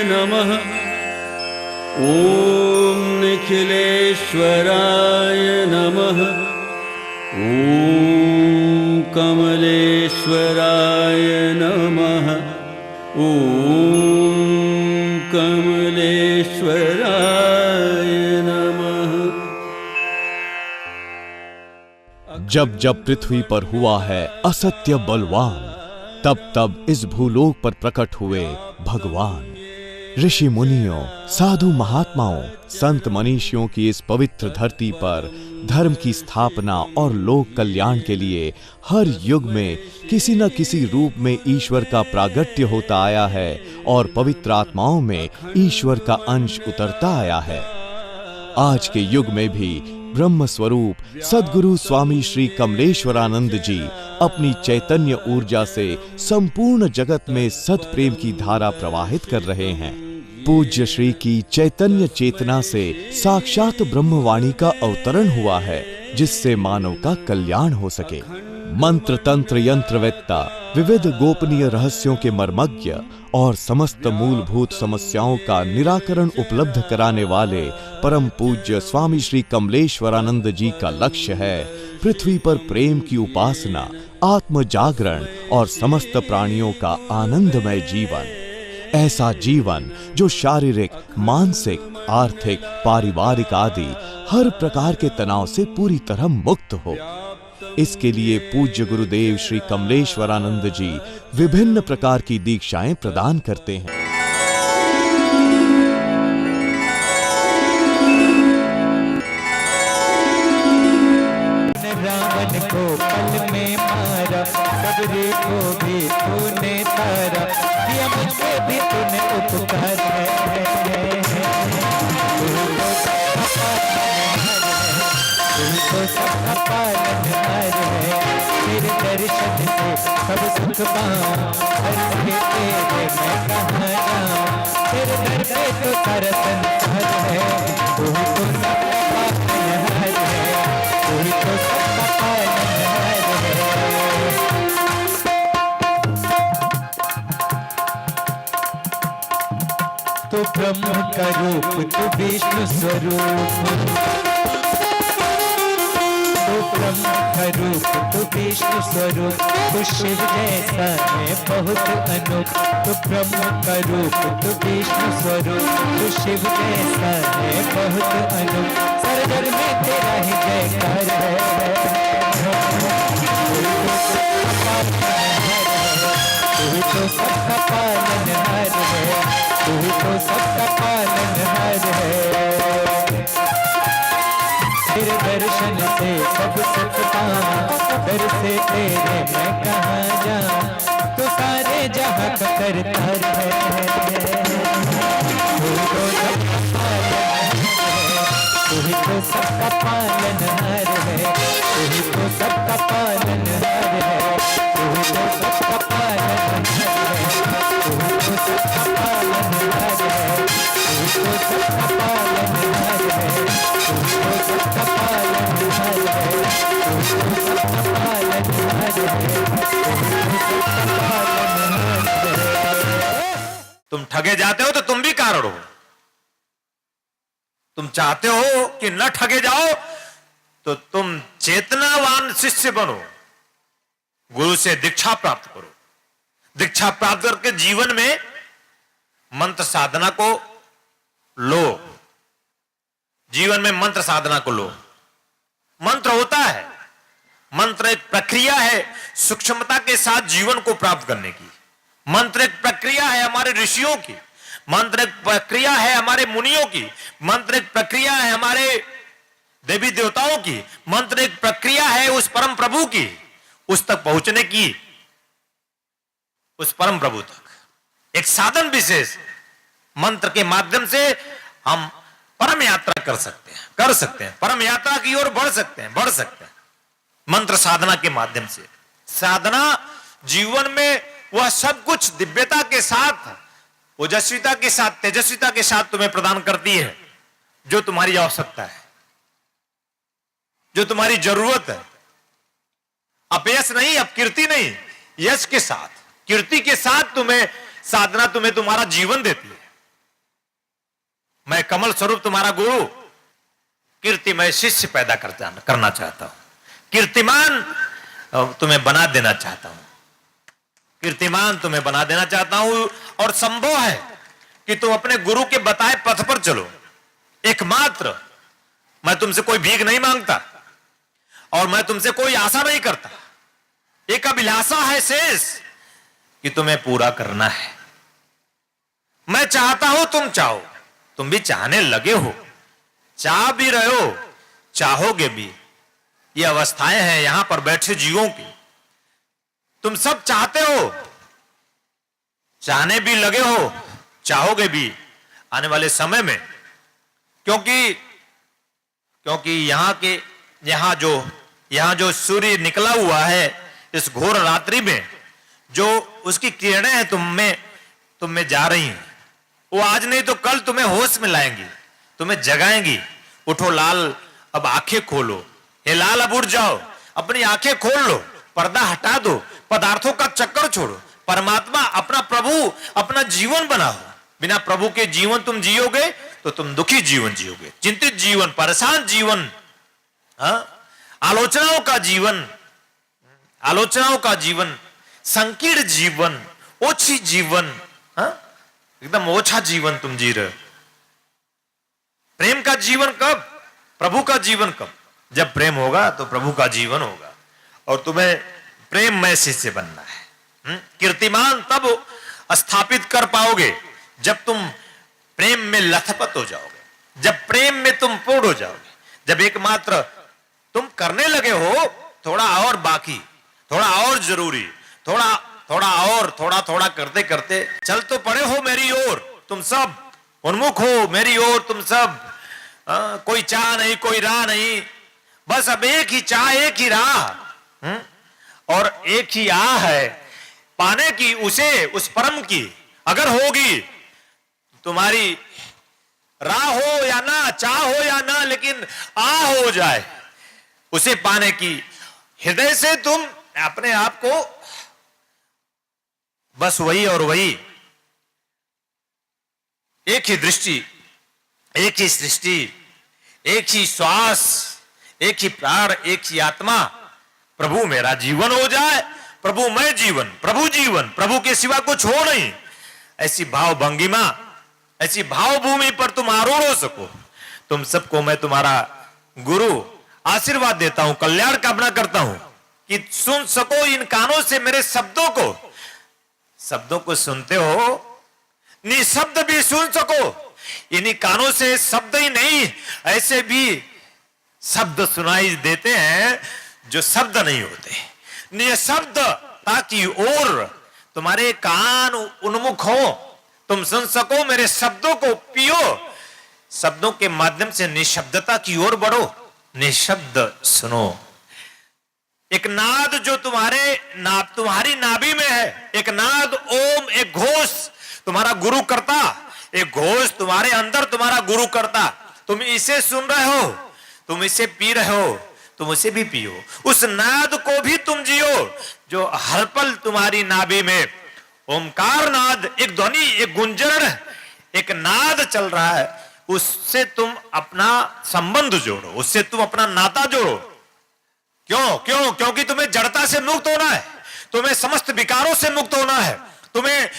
नमः। ॐ निखिलेश्वराय नमः। ॐ कमलेश्वराय नमः। ॐ कमलेश्वराय नमः। जब जब पृथ्वी पर हुआ है असत्य बलवान, तब तब इस भूलोक पर प्रकट हुए भगवान। ऋषि मुनियों, साधु महात्माओं, संत मनीषियों की इस पवित्र धरती पर धर्म की स्थापना और लोक कल्याण के लिए हर युग में किसी न किसी रूप में ईश्वर का प्रागट्य होता आया है और पवित्र आत्माओं में ईश्वर का अंश उतरता आया है। आज के युग में भी ब्रह्म स्वरूप सद्गुरु स्वामी श्री कमलेश्वरानंद जी अपनी चैतन्य ऊर्जा से संपूर्ण जगत में सत प्रेम की धारा प्रवाहित कर रहे हैं। पूज्य श्री की चैतन्य चेतना से साक्षात ब्रह्मवाणी का अवतरण हुआ है, जिससे मानव का कल्याण हो सके। मंत्र तंत्र यंत्रवेत्ता, विविध गोपनीय रहस्यों के मर्मज्ञ और समस्त मूलभूत समस्याओं का निराकरण उपलब्ध कराने वाले परम पूज्य स्वामी श्री कमलेश्वरानंद जी का लक्ष्य है पृथ्वी पर प्रेम की उपासना, आत्म जागरण और समस्त प्राणियों का आनंदमय जीवन। ऐसा जीवन जो शारीरिक, मानसिक, आर्थिक, पारिवारिक आदि हर प्रकार के तनाव से पूरी तरह मुक्त हो। इसके लिए पूज्य गुरुदेव श्री कमलेश्वरानंद जी विभिन्न प्रकार की दीक्षाएं प्रदान करते हैं। रावण को पल में मारा, सबरे को भी तूने तारा, किया मुझसे भी तूने उपकार है। तू तो सबका पालनहार है, तेरे दर्शन से सब सुख पाऊं, हर के तेरे मैं कहाँ जाऊं, तेरे दर पे तो सारा संसार है। तू तो सबका पालनहार है, तू तो सबका पालनहार है। तू ब्रह्म का रूप, तू विष्णु स्वरूप, तू ब्रह्म का रूप, तू विष्णु स्वरूप, तू शिव जैसा है बहुत अनूप। तू ब्रह्म का रूप, तू विष्णु स्वरूप, तू शिव जैसा है बहुत अनूप। सरगर में तेरा ही जयकार है। तू तो सबका पालनहार है, तू तो सबका पालनहार है। तेरे दर्शन से सब सुख पाऊं, दर से तेरे मैं कहाँ जाऊं, तू सारे जहाँ का करतार है। तू तो सबका पालनहार है, तू ही तो सबका पालनहार है, तू ही तो सबका पालनहार है, तू ही तो सबका पालनहार है, तू ही तो सबका पालनहार है, तू ही तो सबका पालनहार है, तू ही तो सबका पालनहार है, तू ही तो सबका पालनहार है। तुम ठगे जाते हो तो तुम भी कारण हो। तुम चाहते हो कि न ठगे जाओ तो तुम चेतनावान शिष्य बनो, गुरु से दीक्षा प्राप्त करो। दीक्षा प्राप्त करके जीवन में मंत्र साधना को लो, जीवन में मंत्र साधना को लो। मंत्र होता है, मंत्र एक प्रक्रिया है सूक्ष्मता के साथ जीवन को प्राप्त करने की। मंत्र एक प्रक्रिया है हमारे ऋषियों की, मंत्र एक प्रक्रिया है हमारे मुनियों की, मंत्र एक प्रक्रिया है हमारे देवी देवताओं की, मंत्र एक प्रक्रिया है उस परम प्रभु की, उस तक पहुंचने की, उस परम प्रभु तक एक साधन विशेष। मंत्र के माध्यम से हम परम यात्रा कर सकते हैं, परम यात्रा की ओर बढ़ सकते हैं। मंत्र साधना के माध्यम से साधना जीवन में वह सब कुछ दिव्यता के साथ, ओजस्विता के साथ, तेजस्विता के साथ तुम्हें प्रदान करती है जो तुम्हारी आवश्यकता है, जो तुम्हारी जरूरत है। अपयश नहीं, अपकीर्ति नहीं, यश के साथ, कीर्ति के साथ तुम्हें साधना तुम्हें तुम्हारा जीवन देती है। मैं कमल स्वरूप तुम्हारा गुरु कीर्तिमय शिष्य पैदा करना चाहता हूं, कीर्तिमान तुम्हें बना देना चाहता हूं, कीर्तिमान तुम्हें बना देना चाहता हूं। और संभव है कि तुम अपने गुरु के बताए पथ पर चलो। एकमात्र मैं तुमसे कोई भीख नहीं मांगता और मैं तुमसे कोई आशा नहीं करता। एक अभिलाषा है शेष कि तुम्हें पूरा करना है। मैं चाहता हूं तुम चाहो, तुम भी चाहने लगे हो, चाह भी रहे हो, चाहोगे भी। ये अवस्थाएं हैं यहां पर बैठे जीवों की। तुम सब चाहते हो, चाहने भी लगे हो, चाहोगे भी आने वाले समय में। क्योंकि यहां जो सूर्य निकला हुआ है इस घोर रात्रि में, जो उसकी किरणें हैं तुम में जा रही हैं, वो आज नहीं तो कल तुम्हें होश में लाएंगी, तुम्हें जगाएंगी। उठो लाल, अब आंखें खोलो। हे लाल, अब उठ जाओ, अपनी आंखें खोल लो, पर्दा हटा दो, पदार्थों का चक्कर छोड़ो, परमात्मा अपना प्रभु अपना जीवन बनाओ। बिना प्रभु के जीवन तुम जियोगे तो तुम दुखी जीवन जियोगे, चिंतित जीवन, परेशान जीवन, आलोचनाओं का जीवन, संकीर्ण जीवन, ओछी जीवन, एकदम ओछा जीवन तुम जी रहे हो। प्रेम का जीवन कब? प्रभु का जीवन कब? जब प्रेम होगा तो प्रभु का जीवन होगा और तुम्हें प्रेम में शिष्य बनना है। कीर्तिमान तब स्थापित कर पाओगे जब तुम प्रेम में लथपथ हो जाओगे, जब प्रेम में तुम पूर्ण हो जाओगे, जब एकमात्र तुम करने लगे हो थोड़ा और बाकी, थोड़ा और जरूरी, थोड़ा करते करते चल तो पड़े हो मेरी ओर, तुम सब उन्मुख हो मेरी ओर, तुम सब कोई चाह नहीं, कोई राह नहीं, बस अब एक ही चाह, एक ही राह और एक ही आह है पाने की, उस परम की। अगर होगी तुम्हारी राह हो या ना, चाह हो या ना, लेकिन आह हो जाए उसे पाने की, हृदय से तुम अपने आप को बस वही और वही, एक ही दृष्टि, एक ही सृष्टि, एक ही श्वास, एक ही प्राण, एक ही आत्मा, प्रभु मेरा जीवन हो जाए, प्रभु मैं जीवन, प्रभु के सिवा कुछ हो नहीं। ऐसी भाव भंगिमा, ऐसी भाव भूमि पर तुम आरूढ़ हो सको। तुम सबको मैं तुम्हारा गुरु आशीर्वाद देता हूं, कल्याण कामना करता हूं कि सुन सको इन कानों से मेरे शब्दों को सुनते हो, निशब्द भी सुन सको। इन्हीं कानों से शब्द ही नहीं, ऐसे भी शब्द सुनाई देते हैं जो शब्द नहीं होते। निशब्द ताकि और तुम्हारे कान उन्मुख हो, तुम सुन सको, मेरे शब्दों को पियो, शब्दों के माध्यम से निशब्दता की ओर बढ़ो, निशब्द सुनो। एक नाद जो तुम्हारी नाभि में है, एक नाद ओम, एक घोष तुम्हारा गुरु करता, एक घोष तुम्हारे अंदर तुम्हारा गुरु करता। तुम इसे सुन रहे हो, तुम इसे पी रहे हो, तुम उसे भी पियो, उस नाद को भी तुम जियो जो हर पल तुम्हारी नाभि में ओमकार नाद, एक ध्वनि, एक गुंजन, एक नाद चल रहा है, उससे तुम अपना संबंध जोड़ो, उससे तुम अपना नाता जोड़ो। क्योंकि तुम्हें जड़ता से मुक्त होना है, तुम्हें समस्त विकारों से मुक्त होना है, तुम्हें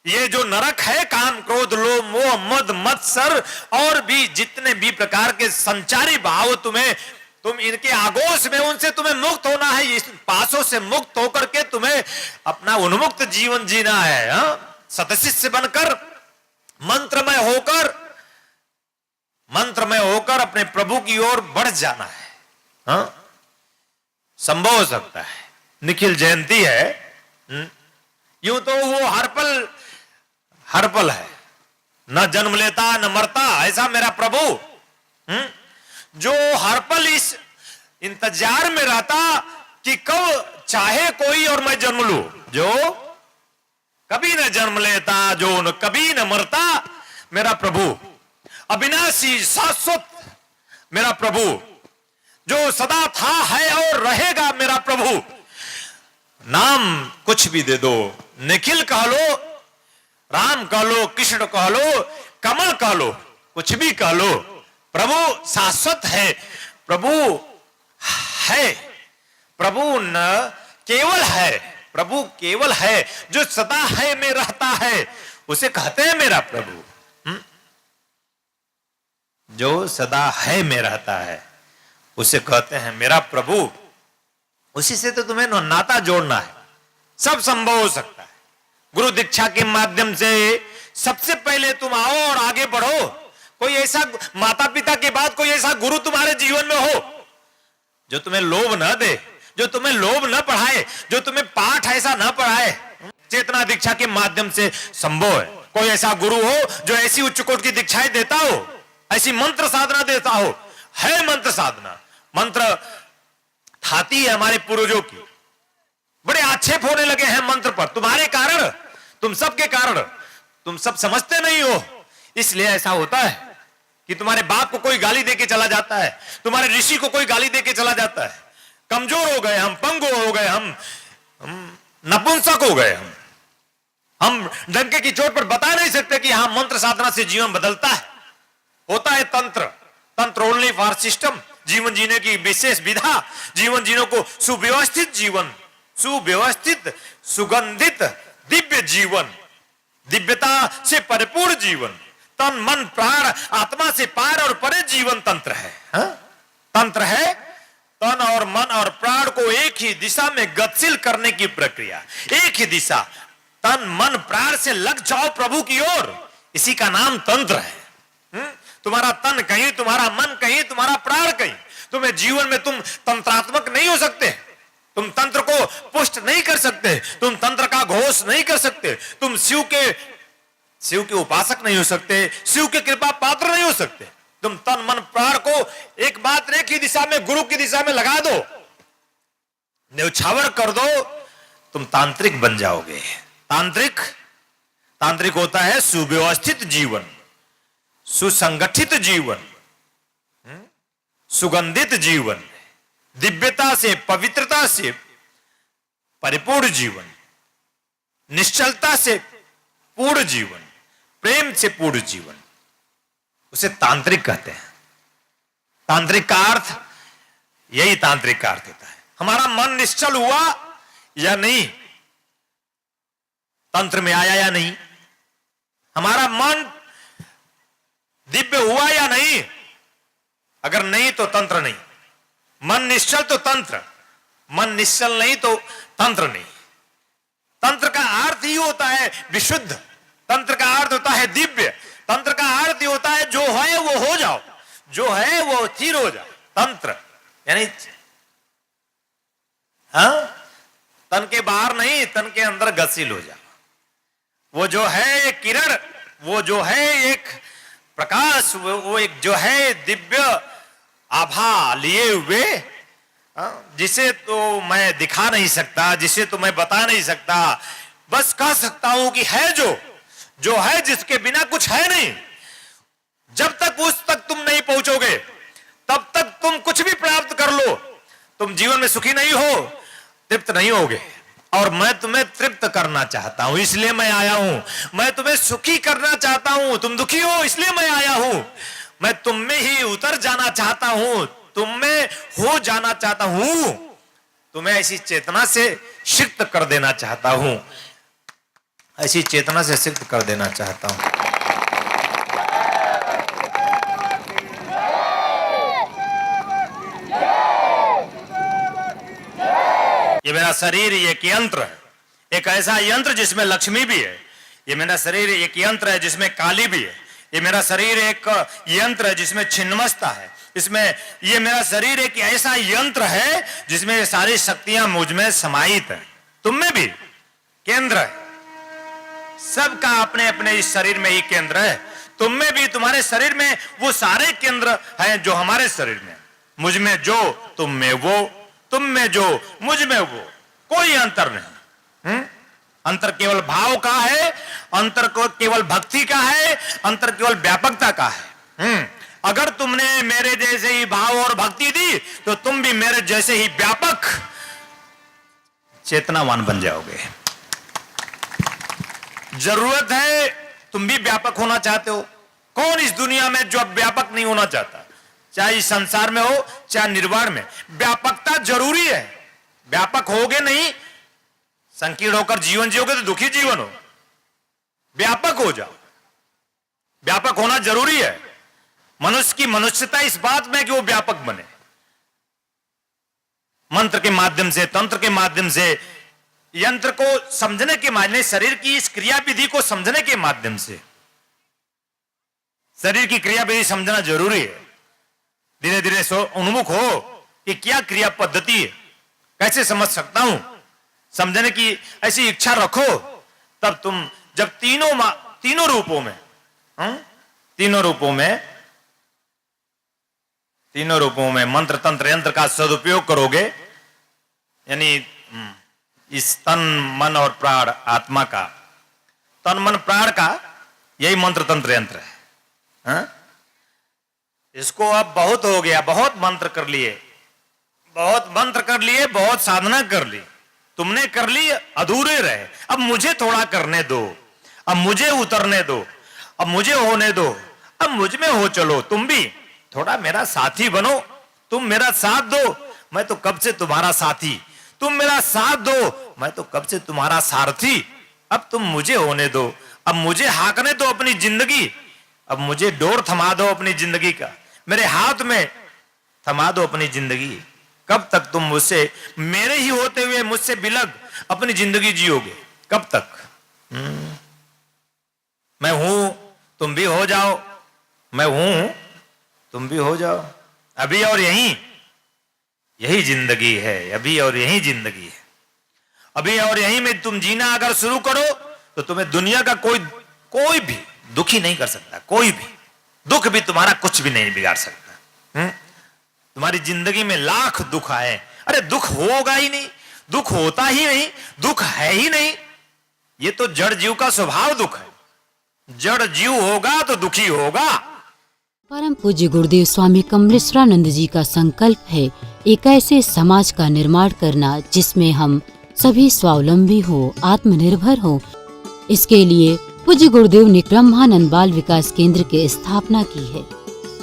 ये जो नरक है, काम क्रोध लोभ मोह मद मत्सर और भी जितने भी प्रकार के संचारी भाव तुम इनके आगोश में, उनसे तुम्हें मुक्त होना है। इस पासों से मुक्त होकर के तुम्हें अपना उन्मुक्त जीवन जीना है। सतशिष्य बनकर मंत्रमय होकर अपने प्रभु की ओर बढ़ जाना है। संभव हो सकता है। निखिल जयंती है, यूं तो वो हर पल है, न जन्म लेता न मरता, ऐसा मेरा प्रभु जो हर पल इस इंतजार में रहता कि कब चाहे कोई और मैं जन्म लूं, जो कभी न जन्म लेता, जो न कभी न मरता, मेरा प्रभु अविनाशी शाश्वत, मेरा प्रभु जो सदा था है और रहेगा, मेरा प्रभु। नाम कुछ भी दे दो, निखिल कह लो, राम कह लो, कृष्ण कह लो, कमल कह लो, कुछ भी कह लो, प्रभु शाश्वत है, प्रभु है, प्रभु न केवल है, प्रभु केवल है, जो सदा है में रहता है उसे कहते हैं मेरा प्रभु। जो सदा है में रहता है उसे कहते हैं मेरा प्रभु। उसी से तो तुम्हें नाता जोड़ना है, सब संभव हो सकता है। गुरु दीक्षा के माध्यम से सबसे पहले तुम आओ और आगे बढ़ो। कोई ऐसा माता पिता के बाद कोई ऐसा गुरु तुम्हारे जीवन में हो जो तुम्हें लोभ न दे, जो तुम्हें लोभ न पढ़ाए, जो तुम्हें पाठ ऐसा न पढ़ाए। चेतना दीक्षा के माध्यम से संभव है। कोई ऐसा गुरु हो जो ऐसी उच्च कोटि की दीक्षाएं देता हो, ऐसी मंत्र साधना देता हो। है मंत्र साधना, मंत्र थाती है हमारे पूर्वजों की। बड़े आक्षेप होने लगे हैं मंत्र पर तुम्हारे कारण, तुम सबके कारण। तुम सब समझते नहीं हो, इसलिए ऐसा होता है कि तुम्हारे बाप को कोई गाली देके चला जाता है, तुम्हारे ऋषि को कोई गाली देके चला जाता है। कमजोर हो गए हम, पंगु हो गए हम नपुंसक हो गए हम डंके की चोट पर बता नहीं सकते कि यहां मंत्र साधना से जीवन बदलता है। होता है तंत्र, तंत्र ओनली फॉर सिस्टम, जीवन जीने की विशेष विधा, जीवन जीने को सुव्यवस्थित जीवन, सुव्यवस्थित सुगंधित दिव्य जीवन, दिव्यता से परिपूर्ण जीवन, तन मन प्राण आत्मा से पार और परे जीवन तंत्र है। तंत्र है तन और मन और प्राण को एक ही दिशा में गतिशील करने की प्रक्रिया। एक ही दिशा, तन मन प्राण से लग जाओ प्रभु की ओर, इसी का नाम तंत्र है। तुम्हारा तन कहीं, तुम्हारा मन कहीं, तुम्हारा प्राण कहीं। तुम्हें जीवन में तुम तंत्रात्मक नहीं हो सकते, तुम तंत्र को पुष्ट नहीं कर सकते, तुम तंत्र का घोष नहीं कर सकते, तुम शिव के उपासक नहीं हो सकते, शिव के कृपा पात्र नहीं हो सकते। तुम तन मन प्राण को एक बात एक ही दिशा में, गुरु की दिशा में लगा दो, न्यौछावर कर दो, तुम तांत्रिक बन जाओगे। तांत्रिक होता है सुव्यवस्थित जीवन, सुसंगठित जीवन, सुगंधित जीवन, दिव्यता से पवित्रता से परिपूर्ण जीवन, निश्चलता से पूर्ण जीवन, प्रेम से पूर्ण जीवन, उसे तांत्रिक कहते हैं। तांत्रिक का अर्थ यही, तांत्रिक का अर्थ होता है हमारा मन निश्चल हुआ या नहीं, तंत्र में आया या नहीं, हमारा मन दिव्य हुआ या नहीं। अगर नहीं तो तंत्र नहीं। मन निश्चल तो तंत्र, मन निश्चल नहीं तो तंत्र नहीं। तंत्र का अर्थ ही होता है विशुद्ध, तंत्र का अर्थ होता है दिव्य, तंत्र का अर्थ ही होता है जो है वो हो जाओ, जो है वो स्थिर हो जाओ। तंत्र यानी तन के बाहर नहीं, तन के अंदर गतिशील हो जाओ। वो जो है एक किरण, वो जो है एक प्रकाश, वो एक जो है दिव्य आभा लिए हुए, जिसे तो मैं दिखा नहीं सकता, जिसे तो मैं बता नहीं सकता, बस कह सकता हूं कि है जो है, जिसके बिना कुछ है नहीं। जब तक उस तक तुम नहीं पहुंचोगे तब तक तुम कुछ भी प्राप्त कर लो, तुम जीवन में सुखी नहीं हो, तृप्त नहीं होगे। और मैं तुम्हें तृप्त करना चाहता हूं, इसलिए मैं आया हूं। मैं तुम्हें सुखी करना चाहता हूं, तुम दुखी हो इसलिए मैं आया हूं। मैं तुम में ही उतर जाना चाहता हूं, तुम में हो जाना चाहता हूं, तुम्हें ऐसी चेतना से सिक्त कर देना चाहता हूं, ऐसी चेतना से सिक्त कर देना चाहता हूं। ये मेरा शरीर एक यंत्र है, एक ऐसा यंत्र जिसमें लक्ष्मी भी है। ये मेरा शरीर एक यंत्र है जिसमें काली भी है। ये मेरा शरीर एक यंत्र है जिसमें छिन्नमस्ता है। इसमें ये मेरा शरीर एक ऐसा यंत्र है जिसमें सारी शक्तियां मुझ में समाहित है। तुम में भी केंद्र है, सबका अपने अपने इस शरीर में ही केंद्र है। तुम में भी, तुम्हारे शरीर में वो सारे केंद्र हैं जो हमारे शरीर में। मुझ में जो, तुम में वो, तुम में जो, मुझ में वो, कोई अंतर नहीं। अंतर केवल भाव का है, अंतर केवल भक्ति का है, अंतर केवल व्यापकता का है। अगर तुमने मेरे जैसे ही भाव और भक्ति दी तो तुम भी मेरे जैसे ही व्यापक चेतनावान बन जाओगे। जरूरत है, तुम भी व्यापक होना चाहते हो। कौन इस दुनिया में जो व्यापक नहीं होना चाहता? चाहे इस संसार में हो चाहे निर्वाण में, व्यापकता जरूरी है। व्यापक होगे नहीं, संकीर्ण होकर जीवन जियोगे तो दुखी जीवन हो। व्यापक हो जाओ, व्यापक होना जरूरी है। मनुष्य की मनुष्यता इस बात में कि वो व्यापक बने, मंत्र के माध्यम से, तंत्र के माध्यम से, यंत्र को समझने के माध्यम, शरीर की इस क्रिया विधि को समझने के माध्यम से। शरीर की क्रिया विधि समझना जरूरी है। धीरे धीरे उन्मुख हो कि क्या क्रिया पद्धति है, कैसे समझ सकता हूं, समझने की ऐसी इच्छा रखो। तब तुम जब तीनों रूपों में मंत्र तंत्र यंत्र का सदुपयोग करोगे, यानी इस तन मन और प्राण आत्मा का, तन मन प्राण का यही मंत्र तंत्र यंत्र है। इसको अब बहुत हो गया, बहुत मंत्र कर लिए, बहुत साधना कर ली, तुमने कर ली, अधूरे रहे। अब मुझे थोड़ा करने दो, अब मुझे उतरने दो, अब मुझे होने दो, अब मुझ में हो चलो। तुम भी थोड़ा मेरा साथी बनो, तुम मेरा साथ दो, मैं तो कब से तुम्हारा साथी, तुम मेरा साथ दो, मैं तो कब से तुम्हारा सारथी। अब तुम मुझे होने दो, अब मुझे हाकने दो अपनी जिंदगी, अब मुझे डोर थमा दो अपनी जिंदगी का, मेरे हाथ में थमा दो अपनी जिंदगी। कब तक तुम मुझसे, मेरे ही होते हुए मुझसे बिलग अपनी जिंदगी जियोगे? कब तक? मैं हूं, तुम भी हो जाओ, मैं हूं, तुम भी हो जाओ। अभी और यही जिंदगी है, अभी और यही जिंदगी है। अभी और यही में तुम जीना अगर शुरू करो तो तुम्हें दुनिया का कोई भी दुखी नहीं कर सकता। कोई भी दुख भी तुम्हारा कुछ भी नहीं बिगाड़ सकता। तुम्हारी जिंदगी में लाख दुख आए, अरे दुख होगा ही नहीं, दुख होता ही नहीं, दुख है ही नहीं। ये तो जड़ जीव का स्वभाव दुख है। जड़ जीव होगा तो दुखी होगा। परम पूज्य गुरुदेव स्वामी कमलेश्वरानंद जी का संकल्प है एक ऐसे समाज का निर्माण करना जिसमें हम सभी स्वावलंबी हो, आत्मनिर्भर हो। इसके लिए पूज्य गुरुदेव ने ब्रह्मानंद बाल विकास केंद्र की स्थापना की है।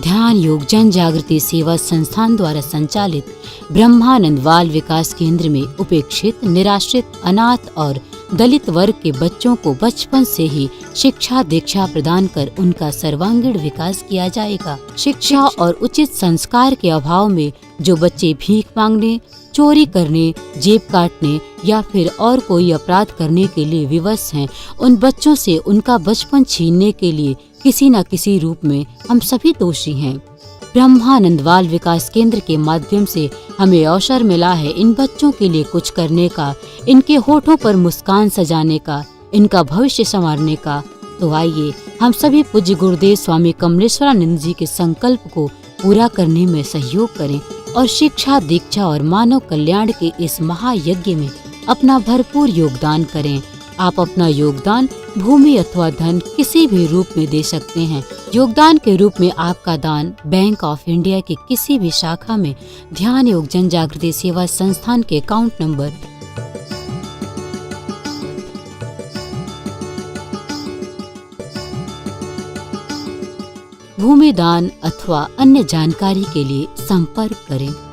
ध्यान योग जन जागृति सेवा संस्थान द्वारा संचालित ब्रह्मानंद बाल विकास केंद्र में उपेक्षित, निराश्रित, अनाथ और दलित वर्ग के बच्चों को बचपन से ही शिक्षा दीक्षा प्रदान कर उनका सर्वांगीण विकास किया जाएगा। शिक्षा और उचित संस्कार के अभाव में जो बच्चे भीख मांगने, चोरी करने, जेब काटने या फिर और कोई अपराध करने के लिए विवश हैं, उन बच्चों से उनका बचपन छीनने के लिए किसी न किसी रूप में हम सभी दोषी हैं। ब्रह्मानंद बाल विकास केंद्र के माध्यम से हमें अवसर मिला है इन बच्चों के लिए कुछ करने का, इनके होठों पर मुस्कान सजाने का, इनका भविष्य संवारने का। तो आइए हम सभी पूज्य गुरुदेव स्वामी कमलेश्वरानंद जी के संकल्प को पूरा करने में सहयोग करें और शिक्षा दीक्षा और मानव कल्याण के इस महायज्ञ में अपना भरपूर योगदान करें। आप अपना योगदान भूमि अथवा धन किसी भी रूप में दे सकते हैं। योगदान के रूप में आपका दान बैंक ऑफ इंडिया की किसी भी शाखा में ध्यान योग जन जागृति सेवा संस्थान के अकाउंट नंबर भूमि दान अथवा अन्य जानकारी के लिए संपर्क करें।